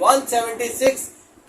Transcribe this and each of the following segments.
176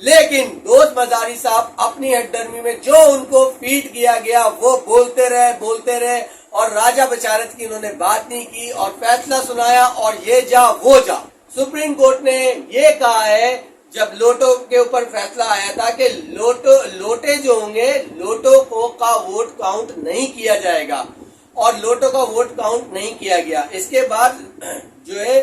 لیکن دوست مزاری صاحب اپنی ہٹ درمی میں جو ان کو فیڈ کیا گیا وہ بولتے رہے اور راجہ بشارت کی انہوں نے بات نہیں کی اور فیصلہ سنایا اور یہ جا وہ جا. سپریم کورٹ نے یہ کہا ہے جب لوٹو کے اوپر فیصلہ آیا تھا کہ لوٹے جو ہوں گے لوٹو کا ووٹ کاؤنٹ نہیں کیا جائے گا اور لوٹو کا ووٹ کاؤنٹ نہیں کیا گیا. اس کے بعد جو ہے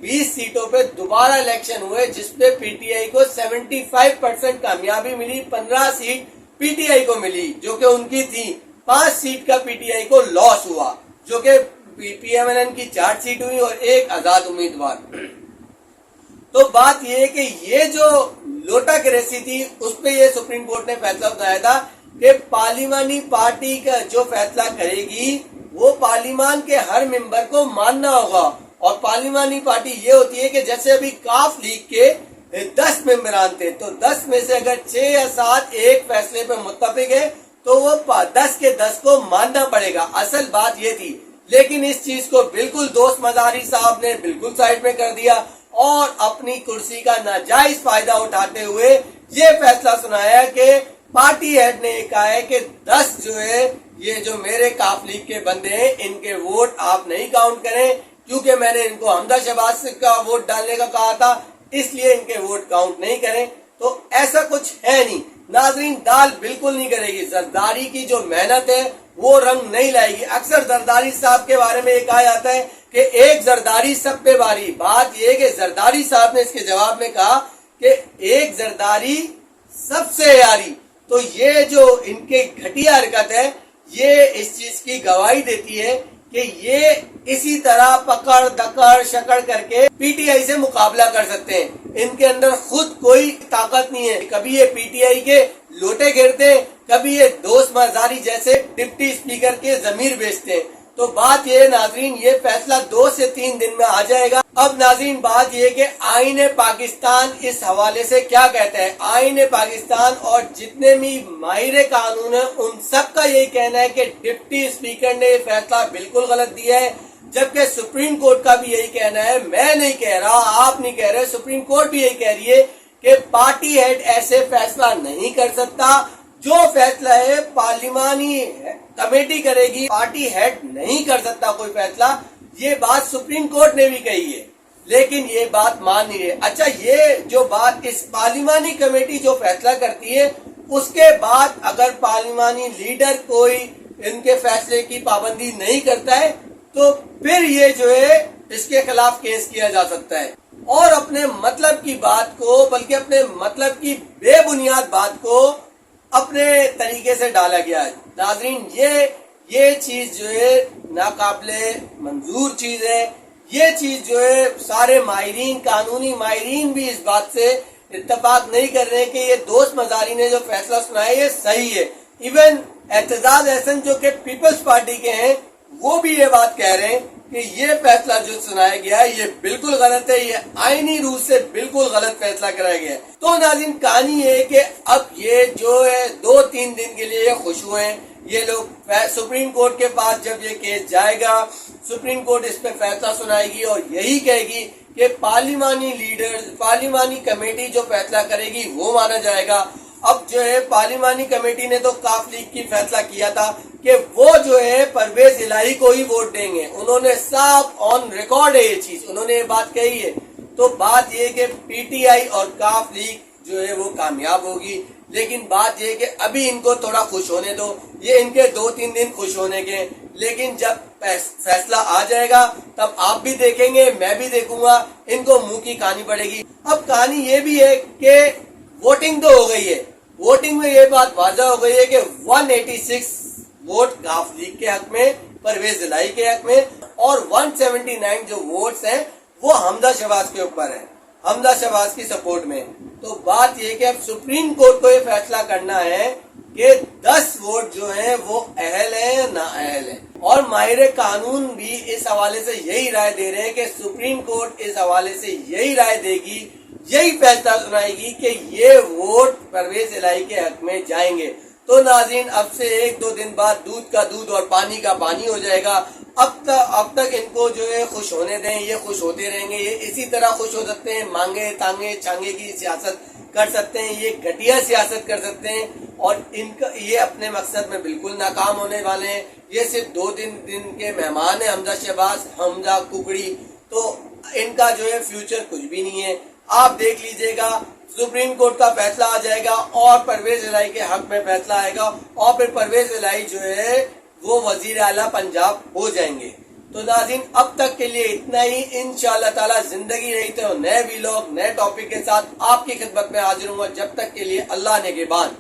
20 سیٹوں پہ دوبارہ الیکشن ہوئے جس پہ پی ٹی آئی کو 75% کامیابی ملی. 15 سیٹ پی ٹی آئی کو ملی جو کہ ان کی تھی. 5 سیٹ کا پی ٹی آئی کو لاس ہوا جو کہ پی ایم ایل این کی 4 سیٹ ہوئی اور 1 آزاد امیدوار. تو بات یہ ہے کہ یہ جو لوٹا کریسی تھی اس پہ یہ سپریم کورٹ نے فیصلہ بتایا تھا کہ پارلیمانی پارٹی کا جو فیصلہ کرے گی وہ پارلیمان کے ہر ممبر کو ماننا ہوگا. اور پارلیمانی پارٹی یہ ہوتی ہے کہ جیسے ابھی کاف لیگ کے 10 ممبران تھے تو 10 میں سے اگر 6 یا 7 ایک فیصلے پہ متفق ہے تو وہ 10 کے 10 کو ماننا پڑے گا. اصل بات یہ تھی لیکن اس چیز کو بالکل دوست مزاری صاحب نے بالکل سائڈ میں کر دیا اور اپنی کرسی کا ناجائز فائدہ اٹھاتے ہوئے یہ فیصلہ سنایا کہ پارٹی ہیڈ نے یہ کہا ہے کہ 10 جو ہے یہ جو میرے کاف لیگ کے بندے ہیں ان کے ووٹ آپ نہیں کاؤنٹ کریں کیونکہ میں نے ان کو حمزہ شہباز کا ووٹ ڈالنے کا کہا تھا اس لیے ان کے ووٹ کاؤنٹ نہیں کریں. تو ایسا کچھ ہے نہیں ناظرین. دال بالکل نہیں کرے گی. زرداری کی جو محنت ہے وہ رنگ نہیں لائے گی. اکثر زرداری صاحب کے بارے میں یہ کہا جاتا ہے کہ ایک زرداری سب پہ باری. بات یہ کہ زرداری صاحب نے اس کے جواب میں کہا کہ ایک زرداری سب سے یاری. تو یہ جو ان کے گھٹیا حرکت ہے یہ اس چیز کی گواہی دیتی ہے کہ یہ اسی طرح پکڑ دکڑ شکڑ کر کے پی ٹی آئی سے مقابلہ کر سکتے ہیں. ان کے اندر خود کوئی طاقت نہیں ہے. کبھی یہ پی ٹی آئی کے لوٹے گھیرتے ہیں کبھی یہ دوست مزاری جیسے ڈپٹی اسپیکر کے ضمیر بیچتے ہیں. تو بات یہ ناظرین یہ فیصلہ 2 سے 3 دن میں آ جائے گا. اب ناظرین بات یہ کہ آئین پاکستان اس حوالے سے کیا کہتا ہے. آئین پاکستان اور جتنے بھی ماہر قانون ہیں ان سب کا یہی کہنا ہے کہ ڈپٹی اسپیکر نے یہ فیصلہ بالکل غلط دیا ہے جبکہ سپریم کورٹ کا بھی یہی کہنا ہے. میں نہیں کہہ رہا آپ نہیں کہہ رہے سپریم کورٹ بھی یہی کہہ رہی ہے کہ پارٹی ہیڈ ایسے فیصلہ نہیں کر سکتا. جو فیصلہ ہے پارلیمانی کمیٹی کرے گی پارٹی ہیڈ نہیں کر سکتا کوئی فیصلہ. یہ بات سپریم کورٹ نے بھی کہی ہے لیکن یہ بات مان نہیں رہے. اچھا یہ جو بات اس پارلیمانی کمیٹی جو فیصلہ کرتی ہے اس کے بعد اگر پارلیمانی لیڈر کوئی ان کے فیصلے کی پابندی نہیں کرتا ہے تو پھر یہ جو ہے اس کے خلاف کیس کیا جا سکتا ہے اور اپنے مطلب کی بات کو بلکہ اپنے مطلب کی بے بنیاد بات کو اپنے طریقے سے ڈالا گیا ہے. ناظرین یہ چیز جو ہے ناقابل منظور چیز ہے. یہ چیز جو ہے سارے ماہرین قانونی ماہرین بھی اس بات سے اتفاق نہیں کر رہے کہ یہ دوست مزاری نے جو فیصلہ سنایا یہ صحیح ہے. ایون اعتزاز احسن جو کہ پیپلز پارٹی کے ہیں وہ بھی یہ بات کہہ رہے ہیں کہ یہ فیصلہ جو سنایا گیا ہے یہ بالکل غلط ہے. یہ آئینی روح سے بالکل غلط فیصلہ کرایا گیا ہے. تو ناظرین کہانی ہے کہ اب یہ جو ہے 2-3 دن کے لیے خوش ہوئے ہیں یہ لوگ. سپریم کورٹ کے پاس جب یہ کیس جائے گا سپریم کورٹ اس پہ فیصلہ سنائے گی اور یہی کہے گی کہ پارلیمانی لیڈر پارلیمانی کمیٹی جو فیصلہ کرے گی وہ مانا جائے گا. اب جو ہے پارلیمانی کمیٹی نے تو کاف لیگ کی فیصلہ کیا تھا کہ وہ جو ہے پرویز الہی کو ہی ووٹ دیں گے. انہوں نے صاف آن ریکارڈ ہے یہ چیز انہوں نے یہ بات کہی ہے. تو بات یہ کہ پی ٹی آئی اور کاف لیگ جو ہے وہ کامیاب ہوگی. لیکن بات یہ کہ ابھی ان کو تھوڑا خوش ہونے دو. یہ ان کے 2-3 دن خوش ہونے کے لیکن جب فیصلہ آ جائے گا تب آپ بھی دیکھیں گے میں بھی دیکھوں گا. ان کو منہ کی کہانی پڑے گی. اب کہانی یہ بھی ہے کہ ووٹنگ تو ہو گئی ہے. ووٹنگ میں یہ بات واضح ہو گئی ہے کہ 186 ووٹ کاف لیگ کے حق میں پرویز الہی کے حق میں اور 179 جو ووٹس ہیں وہ حمزہ شہباز کے اوپر ہیں حمزہ شہباز کی سپورٹ میں. تو بات یہ کہ اب سپریم کورٹ کو یہ فیصلہ کرنا ہے کہ 10 ووٹ جو ہیں وہ اہل ہیں یا نااہل ہیں. اور ماہر قانون بھی اس حوالے سے یہی رائے دے رہے ہیں کہ سپریم کورٹ اس حوالے سے یہی رائے دے گی یہی فیصلہ سنائے گی کہ یہ ووٹ پرویز الہی کے حق میں جائیں گے. تو ناظرین اب سے 1-2 دن بعد دودھ کا دودھ اور پانی کا پانی ہو جائے گا. اب تک ان کو جو ہے خوش ہونے دیں. یہ خوش ہوتے رہیں گے. یہ اسی طرح خوش ہو سکتے ہیں. مانگے تانگے چھانگے کی سیاست کر سکتے ہیں، یہ گھٹیا سیاست کر سکتے ہیں، اور ان کا یہ اپنے مقصد میں بالکل ناکام ہونے والے ہیں۔ یہ صرف 2 دن کے مہمان ہیں، حمزہ شہباز، حمزہ ککڑی، تو ان کا جو ہے فیوچر کچھ بھی نہیں ہے۔ آپ دیکھ لیجئے گا سپریم کورٹ کا فیصلہ آ جائے گا اور پرویز الہی کے حق میں فیصلہ آئے گا، اور پھر پرویز الہی جو ہے وہ وزیر اعلیٰ پنجاب ہو جائیں گے۔ تو ناظرین اب تک کے لیے اتنا ہی، انشاءاللہ تعالی زندگی رہی تو نئے ویلوگ نئے ٹاپک کے ساتھ آپ کی خدمت میں حاضر ہوں گا۔ جب تک کے لیے اللہ نگہبان۔